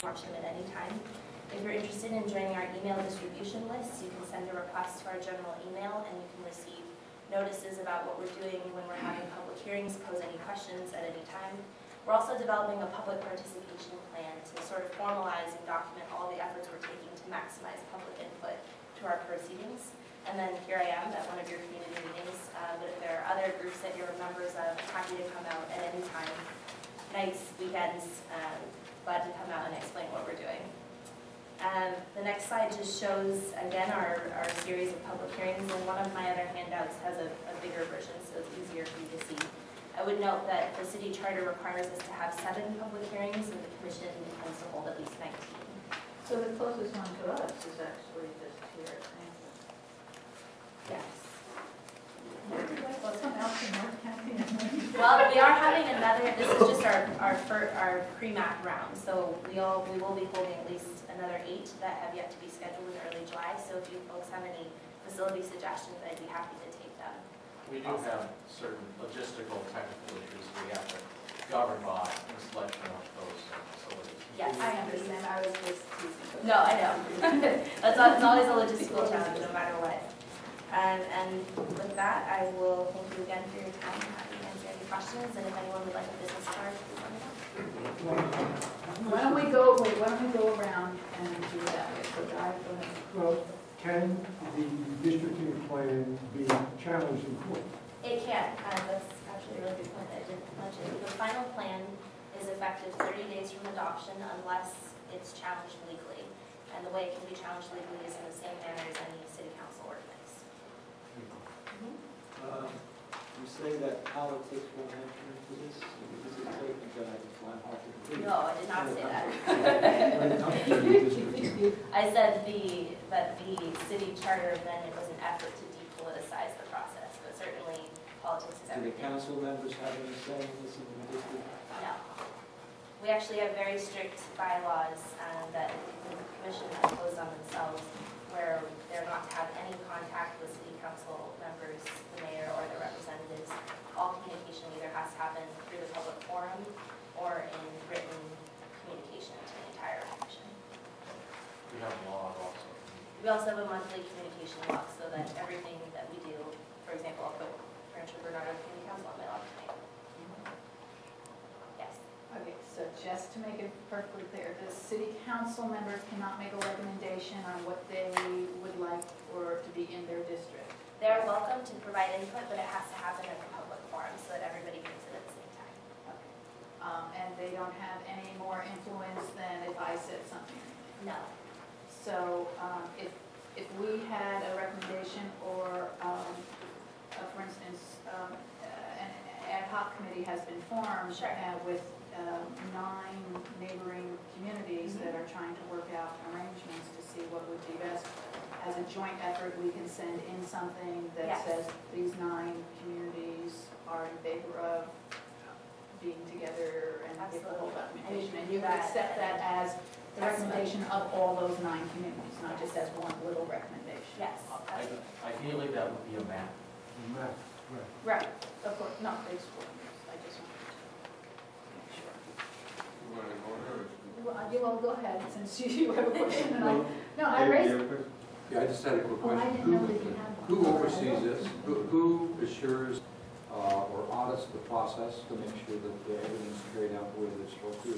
Watch them at any time. If you're interested in joining our email distribution list, you can send a request to our general email and you can receive notices about what we're doing when we're having public hearings, pose any questions at any time. We're also developing a public participation plan to sort of formalize and document all the efforts we're taking to maximize public input to our proceedings. And then here I am at one of your community meetings, but if there are other groups that you're members of, I'm happy to come out at any time. Nights, weekends, glad to come out and explain what we're doing. The next slide just shows, again, our series of public hearings, and one of my other handouts has a bigger version, so it's easier for you to see. I would note that the city charter requires us to have 7 public hearings, and the commission intends to hold at least 19. So the closest one to us is actually just here at Sanford. Yes. Well, Well, we are having another, this is just our pre-map round, so we will be holding at least another 8 that have yet to be scheduled in early July, so if you folks have any facility suggestions, I'd be happy to take them. We do have certain logistical technical issues we have to govern by in the selection of those facilities. Yes. I understand, I was just teasing. No, I know. It's always a logistical challenge, no matter what. And with that, I will thank you again for your time. I'm happy to answer any questions, and if anyone would like a business card, please let me know. Why don't we go around and do that? So Guy, go ahead. Well, can the districting plan be challenged in court? It can. That's actually a really good point that I didn't mention. The final plan is effective 30 days from adoption unless it's challenged legally. And the way it can be challenged legally is in the same manner as any city council ordinance. You say that politics won't enter into this? Is it taking one heart to complete? No, I did not say that. I said that the city charter then it was an effort to depoliticize the process, but certainly politics is Do the everything. council members have any say in this in the district? No. We actually have very strict bylaws that the commission has imposed on themselves where they're not to have any contact with city council members, the mayor, or their representatives. All communication either has to happen through the public forum or in written communication to the entire commission. We have a log also. We also have a monthly communication log so that everything that we do, for example, I'll put Rancho Bernardo Community Council on my log tonight. Yes. Okay, so just to make it perfectly clear, the city council members cannot make a recommendation on what they would like for to be in their district. They're welcome to provide input, but it has to happen at the public forum so that everybody gets it at the same time. Okay. And they don't have any more influence than if I said something. No. So if we had a recommendation or, for instance, an ad hoc committee has been formed Sure. with 9 neighboring communities that are trying to work out arrangements to see what would be best. As a joint effort, we can send in something that Yes. says these 9 communities are in favor of being together and give the whole documentation. And you would accept that as the recommendation of all those 9 communities, not just as one little recommendation. Yes. Ideally, that would be a map. Right. Right, of course, no, it's for I just wanted to make sure. You will go ahead since you have a question. And I raised. Yeah, I just had a quick Oh, I question. didn't know that you had one. Who oversees this? Who assures or audits the process to make sure that the everything's carried out the way that it's supposed to?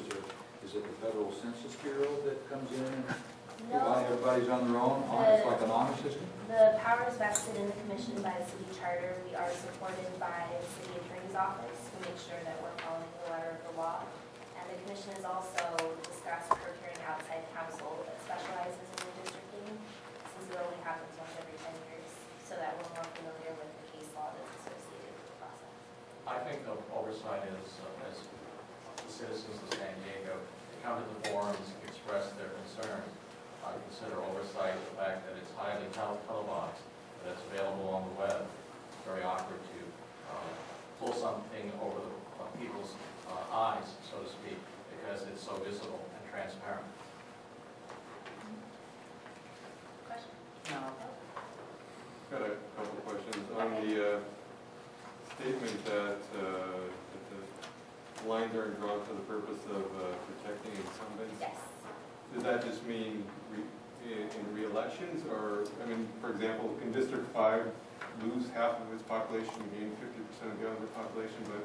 Is it the Federal Census Bureau that comes in and everybody's on their own? It's like an honor system? The power is vested in the commission by the city charter. We are supported by the city attorney's office to make sure that we're following the letter of the law. And the commission has also discussed procuring outside counsel that specializes in redistricting, since it only happens once every 10 years, so that we're more familiar with the case law that's associated with the process. I think the oversight is, as the citizens of San Diego come to the forums, express their concerns. I consider oversight the fact that it's highly televised, that it's available on the web. It's very awkward to pull something over the people's eyes, so to speak, because it's so visible and transparent. Question? No. Got a couple of questions. On the statement that the lines aren't drawn for the purpose of protecting incumbents, Yes. that just mean in re-elections, or, I mean, for example, can District 5 lose half of its population and gain 50% of the other population, but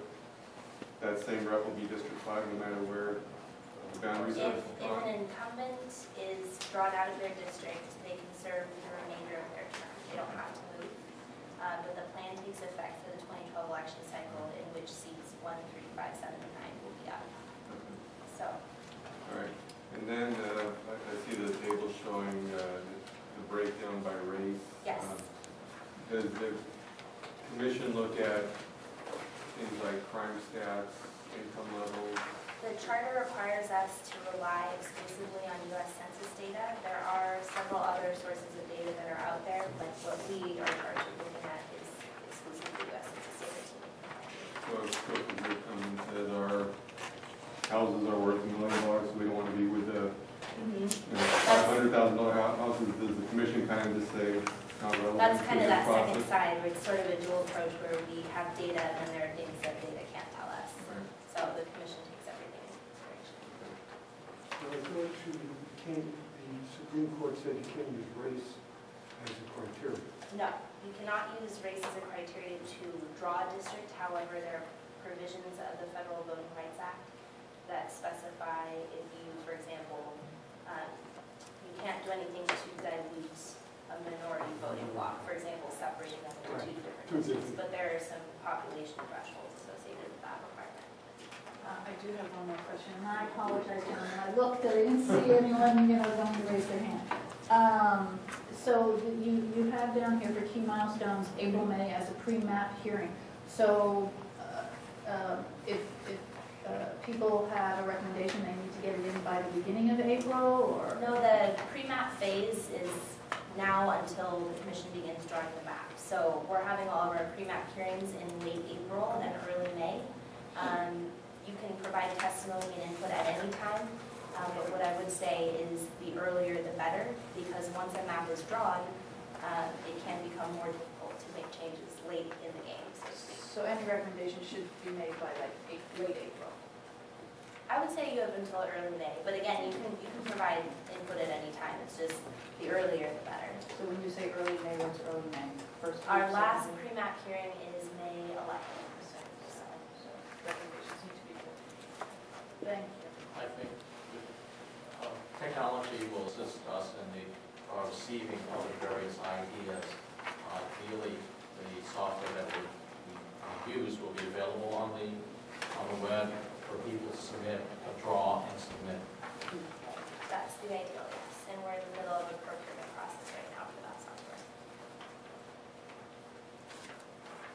that same rep will be District 5 no matter where the boundaries are If drawn? an incumbent is drawn out of their district, they can serve the remainder of their term. They don't have to move. But the plan takes effect for the 2012 election cycle, in which seats 1, 3, 5, 7, and 9 will be up. So, All right, and then I see the table showing the breakdown by race. yes. Does the commission look at things like crime stats, income levels? The charter requires us to rely exclusively on U.S. Census data. There are several other sources of data that are out there, but what we are charged with looking at is exclusively U.S. Census data. So if Cook comes and says our houses are worth $1 million, so we don't want to be with the $500,000 houses, does the commission kind of just say, not relevant That's to kind of this that second process? side, where it's sort of a dual approach where we have data and then there are things that data can't tell us. Right. So the commission takes everything into consideration. So I thought the Supreme Court said you can't use race as a criteria. No, you cannot use race as a criteria to draw a district. However, there are provisions of the Federal Voting Rights Act that specify if you, for example, you can't do anything to dilute a minority voting block, for example, separating them into Right. two different Two districts. different. But there are some population thresholds associated with that requirement. I do have one more question, and I apologize, gentlemen. I looked, I didn't see anyone, going to raise their hand. So you have down here for key milestones, April, May as a pre-map hearing. So if people have a recommendation, they need to get it in by the beginning of April, or? No, the pre-map phase is now until the commission begins drawing the map. So we're having all of our pre-map hearings in late April and early May. You can provide testimony and input at any time, but what I would say is the earlier the better, because once a map is drawn, it can become more difficult to make changes late in the game, so to speak. So any recommendation should be made by like late April? I would say you have until early May, but again, you can provide input at any time. It's just the earlier the better. So when you say early May, what's early May? First week, Our last second week? pre-map hearing is May 11th. So recommendations need to be good. Thank you. I think technology will assist us in the receiving of the various ideas. Ideally, the software that we use will be available on the web for people to submit, draw, and submit. That's the ideal, yes. And we're in the middle of a procurement process right now for that software.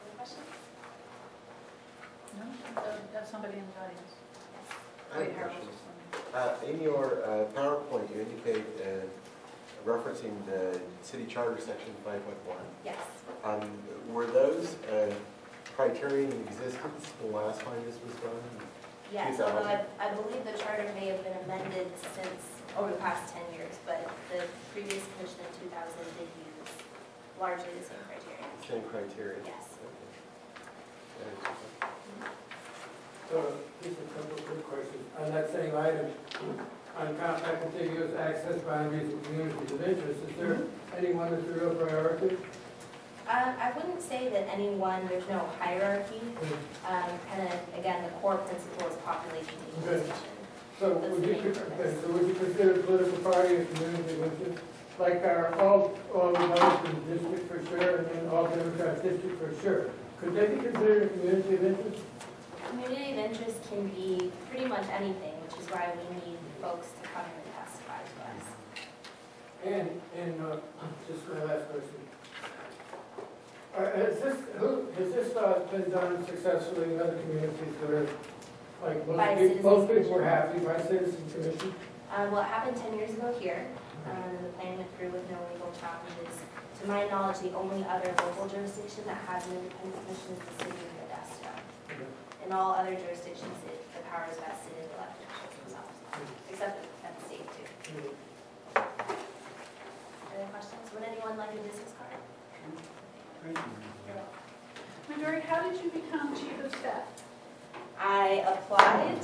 Any questions? No? Have somebody in the audience? Yes. I have a Wait, Harold. question. In your PowerPoint, you indicate referencing the city charter section 5.1. Yes. Were those criteria in existence the last time this was done? Yes, although I believe the charter may have been amended since over the past 10 years, but the previous commission in 2000 did use largely the same criteria. Same criteria? Yes. Just a couple of quick questions. On that same item, on compact contiguous access boundaries and communities of interest, is there anyone that's a real priority? I wouldn't say that there's no hierarchy. Kind of, again, the core principle is population equalization. So That's would the you, main purpose. so would you consider political party a community of interest? Like all Republican district for sure, and then all Democrat district for sure. Could they be considered a community of interest? Community of interest can be pretty much anything, which is why we need folks to come in and testify to us. And just my last question. Has this been done successfully in other communities that are, like, most people were happy by citizen commission? Well, it happened 10 years ago here. The plan went through with no legal challenges. To my knowledge, the only other local jurisdiction that has an independent commission is the city of Modesto. In all other jurisdictions, the power is vested in elected officials themselves, except at the state too. Any questions? Would anyone like a business card? Thank you. You're welcome. Marjorie, how did you become chief of staff? I applied